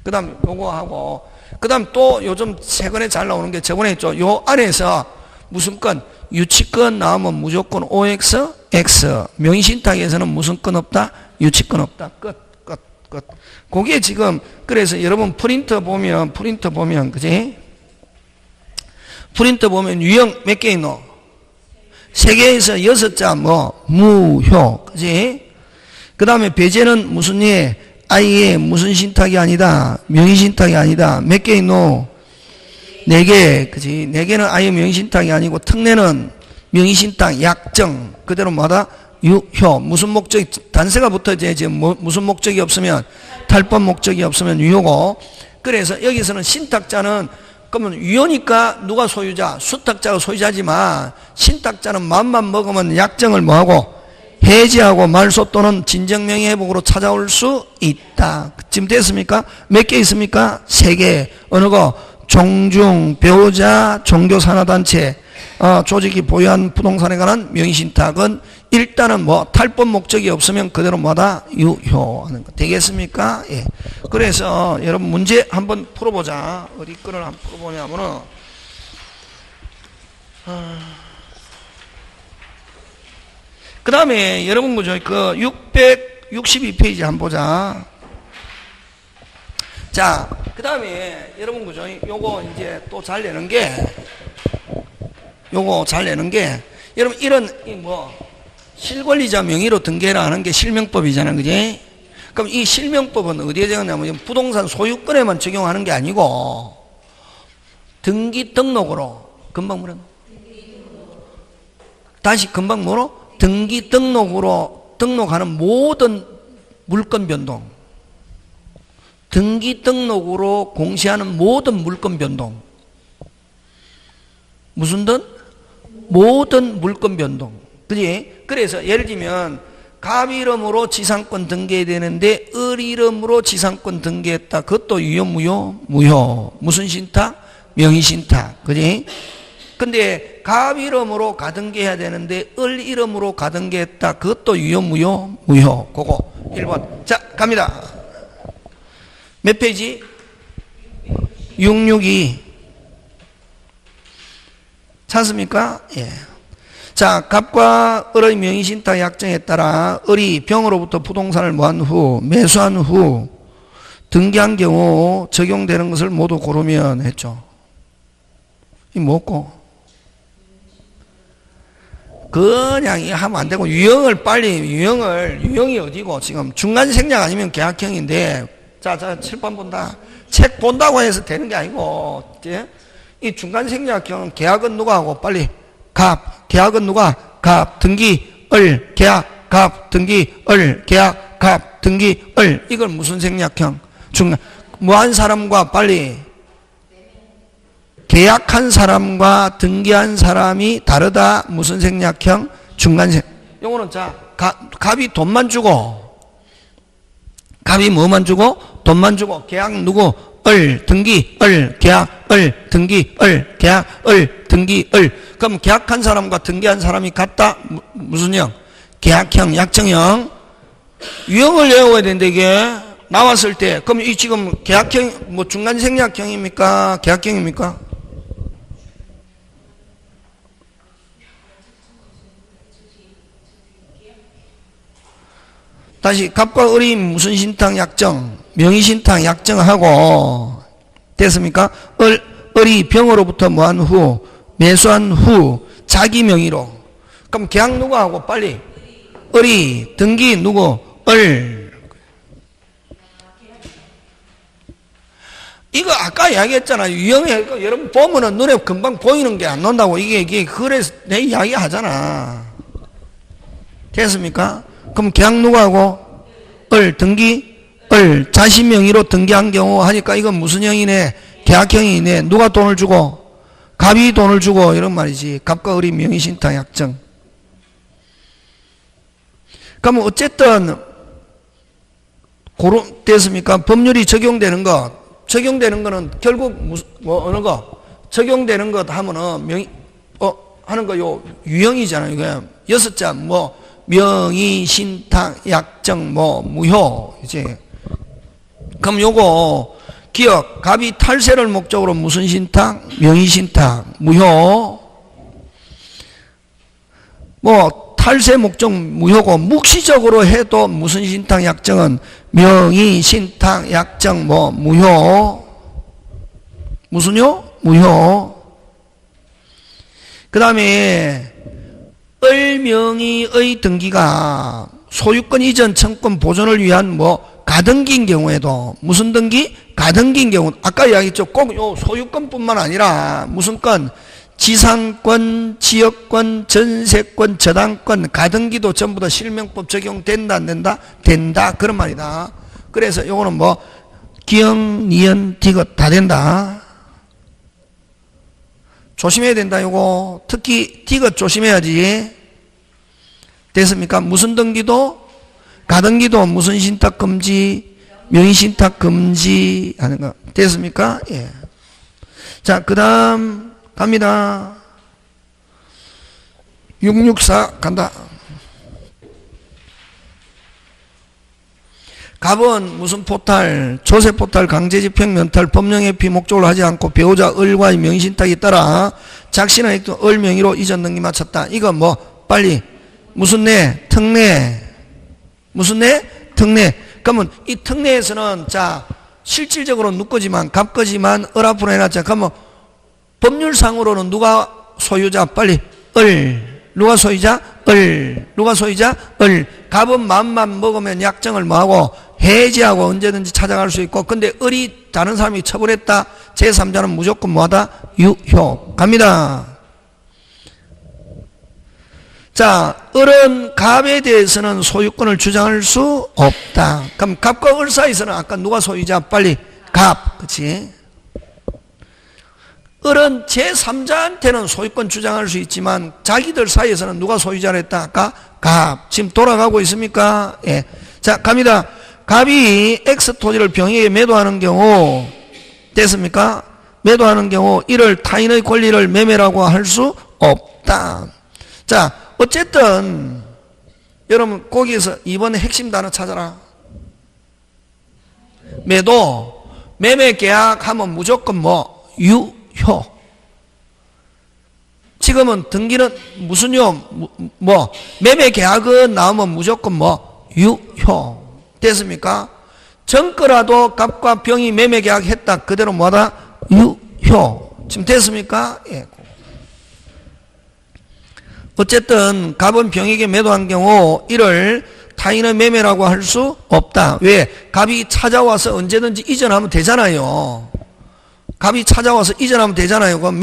그 다음 요거 하고 그 다음 또 요즘 최근에 잘 나오는 게 저번에 했죠. 요 안에서 무슨 건 유치권 나오면 무조건 OX, X. 명의신탁에서는 무슨 건 없다? 유치권 없다. 끝. 그게 지금 그래서 여러분 프린터 보면 그지? 프린터 보면 유형 몇 개 있노? 3개에서 6자 뭐 무효. 그지? 그 다음에 배제는 무슨 예? 아예 무슨 신탁이 아니다. 명의신탁이 아니다. 몇 개 있노? 4개. 그지? 4개는 아예 명의신탁이 아니고 특례는 명의신탁 약정. 그대로 뭐다? 유효. 무슨 목적이 단서가 붙어야지. 무슨 목적이 없으면 탈법 목적이 없으면 유효고. 그래서 여기서는 신탁자는 그러면 유효니까 누가 소유자? 수탁자가 소유자지만 신탁자는 마음만 먹으면 약정을 뭐하고 해지하고 말소 또는 진정명예회복으로 찾아올 수 있다. 지금 됐습니까? 몇 개 있습니까? 3개. 어느 거? 종중, 배우자, 종교산하단체, 조직이 보유한 부동산에 관한 명의신탁은 일단은 뭐 탈법 목적이 없으면 그대로 뭐다? 유효하는 거. 되겠습니까? 예. 그래서 여러분 문제 한번 풀어보자. 어디 거를 한번 풀어보냐면은 그 다음에 여러분 그죠? 그 662페이지 한번 보자. 자, 그 다음에 여러분 그죠? 요거 이제 또 잘 내는 게 여러분 이런 뭐 실권리자 명의로 등기를 하는 게 실명법이잖아. 그지? 그럼 이 실명법은 어디에 적용하냐면 부동산 소유권에만 적용하는 게 아니고 등기 등록으로 금방 뭐라 다시 금방 뭐로? 등기 등록으로 등록하는 모든 물건 변동, 등기 등록으로 공시하는 모든 물건 변동, 무슨 등? 모든 물건 변동. 그지? 그래서 예를 들면 갑 이름으로 지상권 등기해야 되는데 을 이름으로 지상권 등기했다. 그것도 유효 무효? 무효. 무슨 신탁? 명의신탁. 그지? 근데 갑 이름으로 가등기해야 되는데 을 이름으로 가등기했다. 그것도 유효 무효? 무효. 그거 1번. 자, 갑니다. 몇 페이지? 662. 찾습니까? 예. 자, 갑과 을의 명의신탁 약정에 따라 을이 병으로부터 부동산을 모한 후 매수한 후 등기한 경우 적용되는 것을 모두 고르면 했죠. 이 뭐고? 그냥 이 하면 안 되고 유형을 빨리 유형이 어디고 지금 중간 생략 아니면 계약형인데 자 칠판 본다. 책 본다고 해서 되는 게 아니고 이 중간 생략형 계약은 누가 하고 빨리 갑 계약은 누가 갑 등기 을 계약 갑 등기 을 계약 갑 등기 을 이걸 무슨 생략형 중간 뭐한 사람과 빨리 계약한 사람과 등기한 사람이 다르다. 무슨 생략형? 중간생. 요거는 자, 갑이 돈만 주고, 갑이 뭐만 주고? 돈만 주고, 계약 누구? 을, 등기, 을, 계약, 을, 등기, 을, 계약, 을, 등기, 을. 그럼 계약한 사람과 등기한 사람이 같다? 무슨 형? 계약형, 약정형. 유형을 외워야 되는데 이게 나왔을 때, 그럼 이 지금 계약형, 뭐 중간 생략형입니까? 계약형입니까? 다시 갑과 을이 무슨 신탁 약정? 명의신탁 약정하고 됐습니까? 을이 병으로부터 뭐한 후 매수한 후 자기 명의로 그럼 계약 누가 하고 빨리 을이 등기 누구? 을 이거 아까 이야기했잖아요. 유형에 여러분 보면은 눈에 금방 보이는 게 안 나온다고 이게 그래서 내 이야기 하잖아. 됐습니까? 그럼 계약 누가 하고? 을 등기? 을 자신 명의로 등기한 경우 하니까 이건 무슨 형이네? 계약형이네. 누가 돈을 주고? 갑이 돈을 주고 이런 말이지. 갑과 을이 명의신탁 약정. 그러면 어쨌든 고로 됐습니까? 법률이 적용되는 거는 결국 어느 거 적용되는 것 하면은 하는 거 요 유형이잖아요. 이거 6자 명의, 신탁, 약정, 무효 이제. 그럼 요거 기억 갑이 탈세를 목적으로 무슨 신탁? 명의 신탁, 무효. 탈세 목적 무효고 묵시적으로 해도 무슨 신탁, 약정은 명의, 신탁, 약정, 무효. 무슨요? 무효. 그 다음에 을명의의 등기가 소유권 이전 청권 보존을 위한 가등기인 경우에도 무슨 등기? 가등기인 경우 아까 이야기했죠. 꼭 요 소유권뿐만 아니라 무슨 건? 지상권, 지역권, 전세권, 저당권, 가등기도 전부 다 실명법 적용된다 안 된다? 된다 그런 말이다. 그래서 요거는 기역, 니은, 디귿 다 된다. 조심해야 된다 요거. 특히 디귿 조심해야지. 됐습니까? 무슨 등기도? 가등기도 무슨 신탁 금지? 명의 신탁 금지 하는 거. 됐습니까? 예. 자, 그 다음 갑니다. 664 간다. 갑은 무슨 포탈? 조세 포탈, 강제집행 면탈, 법령회피 목적으로 하지 않고 배우자 을과의 명의신탁에 따라 작신한 액도 을 명의로 이전 등기 마쳤다. 이거 빨리 무슨 내? 특내. 무슨 내? 특내. 그러면 이 특내에서는 자 실질적으로 누거지만 갑거지만 을 앞으로 해놨자. 그러면 법률상으로는 누가 소유자? 빨리 을. 누가 소유자? 을. 누가 소유자? 을. 갑은 마음만 먹으면 약정을 뭐하고 해지하고 언제든지 찾아갈 수 있고, 근데 을이 다른 사람이 처벌했다. 제3자는 무조건 뭐하다? 유효. 갑니다. 자, 을은 갑에 대해서는 소유권을 주장할 수 없다. 그럼 갑과 을 사이에서는 아까 누가 소유자? 빨리 갑. 그치? 을은 제3자한테는 소유권 주장할 수 있지만 자기들 사이에서는 누가 소유자를 했다? 아까 갑. 지금 돌아가고 있습니까? 예. 자, 갑니다. 갑이 X토지를 병에게 매도하는 경우 됐습니까? 매도하는 경우 이를 타인의 권리를 매매라고 할 수 없다. 자, 어쨌든 여러분 거기에서 이번에 핵심 단어 찾아라. 매도, 매매 계약하면 무조건 유효. 지금은 등기는 무슨요? 매매 계약은 나오면 무조건 유효. 됐습니까? 전거라도 갑과 병이 매매 계약했다. 그대로 뭐다? 유효. 지금 됐습니까? 예. 어쨌든 갑은 병에게 매도한 경우 이를 타인의 매매라고 할 수 없다. 왜? 갑이 찾아와서 언제든지 이전하면 되잖아요. 갑이 찾아와서 이전하면 되잖아요. 그럼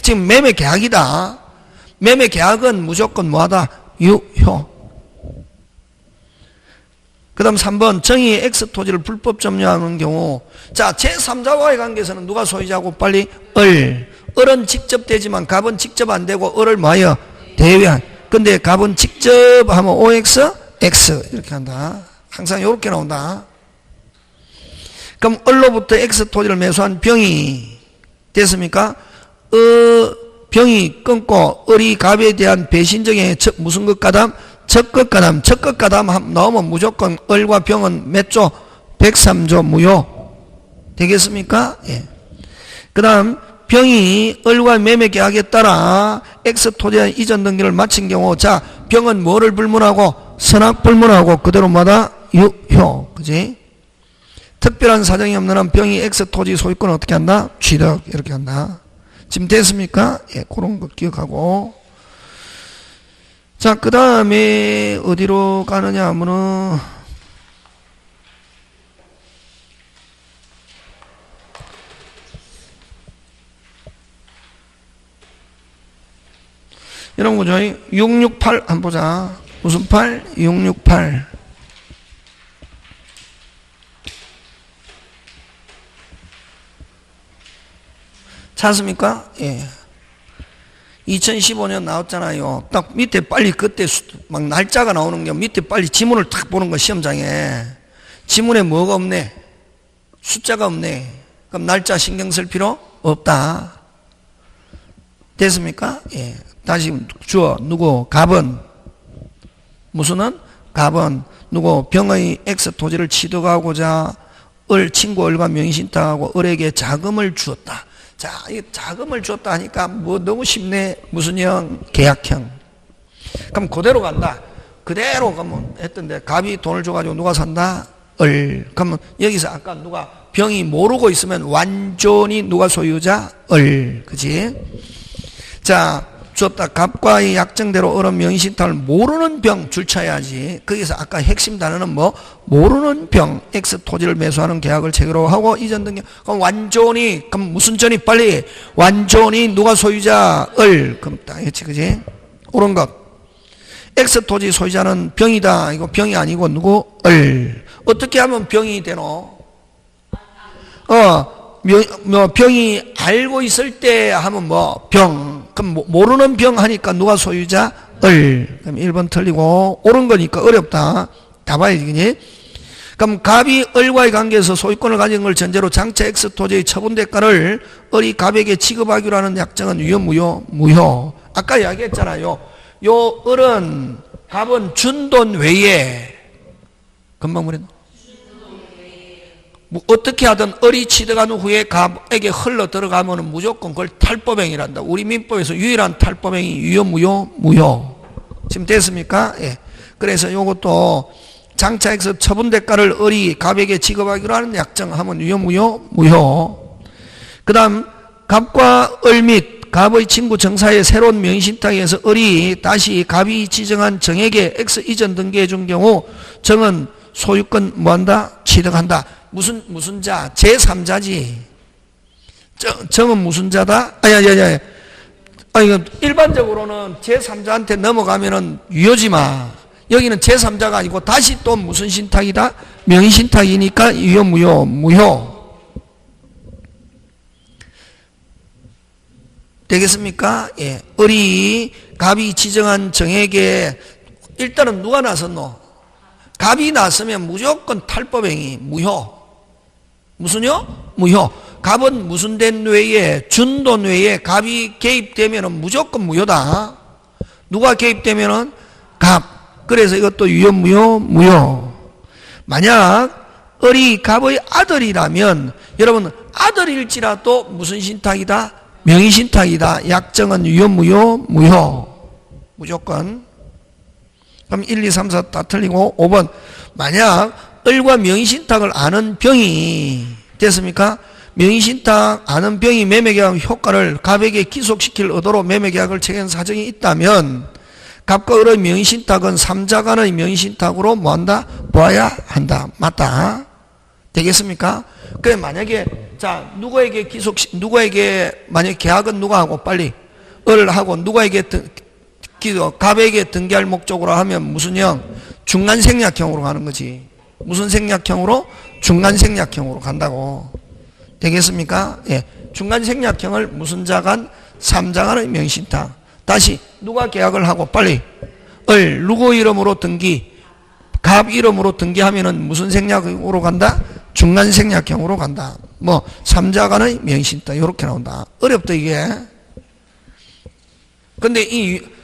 지금 매매 계약이다. 매매 계약은 무조건 뭐하다? 유효. 그 다음 3번 정의 X토지를 불법 점유하는 경우 자 제3자와의 관계에서는 누가 소유자고 빨리 을은 직접 되지만 갑은 직접 안 되고 을을 뭐하여? 대외한. 근데 갑은 직접 하면 OX, X 이렇게 한다. 항상 이렇게 나온다. 그럼 을로부터 X토지를 매수한 병이 됐습니까? 병이 끊고 을이 갑에 대한 배신적인 무슨 것 가담? 적극가담. 적극가담 나오면 무조건 을과 병은 몇 조? 103조 무효. 되겠습니까? 예. 그 다음 병이 을과 매매 계약에 따라 X토지의 이전 등기를 마친 경우 자 병은 뭐를 불문하고? 선악 불문하고 그대로 마다 유효. 그지? 특별한 사정이 없는 한 병이 X토지 소유권을 어떻게 한다? 취득. 이렇게 한다. 지금 됐습니까? 예, 그런 거 기억하고. 자, 그 다음에 어디로 가느냐 하면은 이런 거죠. 668 한번 보자. 무슨 8? 668 찾습니까? 예. 2015년 나왔잖아요. 딱 밑에 빨리 그때 막 날짜가 나오는 게 밑에 빨리 지문을 탁 보는 거 시험장에. 지문에 뭐가 없네? 숫자가 없네. 그럼 날짜 신경 쓸 필요 없다. 됐습니까? 예. 다시 주어 누구 갑은 무슨은 갑은 누구 병의 X 토지를 취득하고자 친구 을과 명의신탁하고 을에게 자금을 주었다. 자, 이 자금을 줬다 하니까 뭐 너무 쉽네. 무슨 형? 계약형. 그럼 그대로 간다. 그대로 그러면 했던데 갑이 돈을 줘가지고 누가 산다? 을. 그러면 여기서 아까 누가 병이 모르고 있으면 완전히 누가 소유자? 을. 그치? 자, 줬다. 갑과의 약정대로 을은 명의신탁을 모르는 병 줄쳐야지. 거기서 아까 핵심 단어는 뭐? 모르는 병, X 토지를 매수하는 계약을 체결로 하고 이전 등기. 그럼 완전히, 그럼 무슨 전이 빨리? 완전히 누가 소유자? 을. 그럼 딱 했지, 그지? 옳은 것. X 토지 소유자는 병이다. 이거 병이 아니고 누구? 을. 어떻게 하면 병이 되노? 병이 알고 있을 때 하면 뭐? 병. 그럼 모르는 병 하니까 누가 소유자? 을. 그럼 1번 틀리고 옳은 거니까 어렵다. 다 봐야지, 그니? 그럼 갑이 을과의 관계에서 소유권을 가진 걸 전제로 장차 X 토지의 처분 대가를 을이 갑에게 지급하기로 하는 약정은 유효, 무효? 무효. 아까 이야기했잖아요. 요 을은 갑은 준 돈 외에 금방 뭐랬나? 뭐 어떻게 하든 을이 취득한 후에 갑에게 흘러 들어가면 무조건 그걸 탈법행위란다. 우리 민법에서 유일한 탈법행위 유효, 무효? 무효. 지금 됐습니까? 예. 그래서 요것도 장차 X 처분 대가를 을이 갑에게 지급하기로 하는 약정하면 유효, 무효? 무효. 그 다음 갑과 을 및 갑의 친구 정사의 새로운 명의신탁에 의해서 을이 다시 갑이 지정한 정에게 X 이전 등기해 준 경우 정은 소유권 뭐한다? 취득한다. 무슨 자? 제3자지. 정은 무슨 자다? 이거 일반적으로는 제3자한테 넘어가면은 유효지마. 여기는 제3자가 아니고 다시 또 무슨 신탁이다? 명의신탁이니까 유효, 무효? 무효. 되겠습니까? 예. 을이 갑이 지정한 정에게 일단은 누가 나섰노? 갑이 나서면 무조건 탈법행위 무효. 무슨요? 무효. 갑은 무슨 된 외에 준돈 외에 갑이 개입되면은 무조건 무효다. 누가 개입되면은 갑. 그래서 이것도 유효, 무효? 무효. 만약 을이 갑의 아들이라면 여러분 아들일지라도 무슨 신탁이다? 명의신탁이다. 약정은 유효, 무효? 무효. 무조건. 그럼 1, 2, 3, 4 다 틀리고 5번 만약 을과 명의신탁을 아는 병이 됐습니까? 명의신탁 아는 병이 매매계약 효과를 갑에게 기속시킬 의도로 매매계약을 체결한 사정이 있다면 갑과 을의 명의신탁은 3자 간의 명의신탁으로 뭐한다? 보아야 한다. 맞다. 되겠습니까? 그래 만약에 자 누구에게 만약 계약은 누가 하고 빨리 을하고 누구에게 갑에게 등기할 목적으로 하면 무슨 형? 중간생략형으로 가는 거지. 무슨 생략형으로? 중간생략형으로 간다고. 되겠습니까? 예. 중간생략형을 무슨 자간? 3자간의 명의신탁. 다시 누가 계약을 하고 빨리 을 누구 이름으로 등기? 갑 이름으로 등기하면은 무슨 생략으로 간다? 중간생략형으로 간다. 뭐 3자간의 명의신탁 이렇게 나온다. 어렵다 이게. 근데 이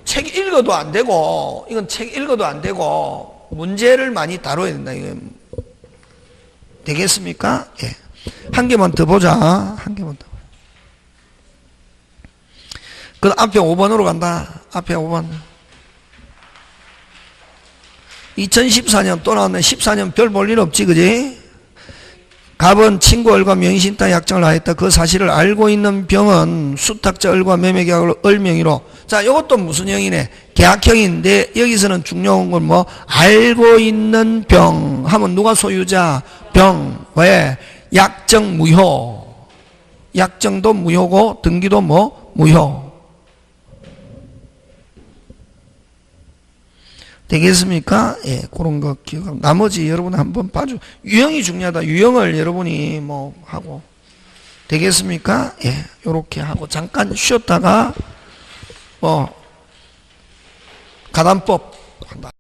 책 읽어도 안 되고 이건 책 읽어도 안 되고 문제를 많이 다뤄야 된다. 이거 되겠습니까? 예. 한 개만 더 보자. 한 개만 더. 그 앞에 5번으로 간다. 앞에 5번. 2014년 또 나왔네. 14년 별 볼 일 없지, 그지? 갑은 친구 을과 명의신탁 약정을 하였다. 그 사실을 알고 있는 병은 수탁자 을과 매매계약을 을 명의로. 자, 이것도 무슨 형이네? 계약형인데 여기서는 중요한 건 뭐? 알고 있는 병 하면 누가 소유자? 병. 왜? 약정 무효. 약정도 무효고 등기도 뭐? 무효. 되겠습니까? 예, 그런 거 기억하고. 나머지 여러분 한번 봐줘. 유형이 중요하다. 유형을 여러분이 뭐 하고. 되겠습니까? 예, 요렇게 하고 잠깐 쉬었다가 가담법 한다.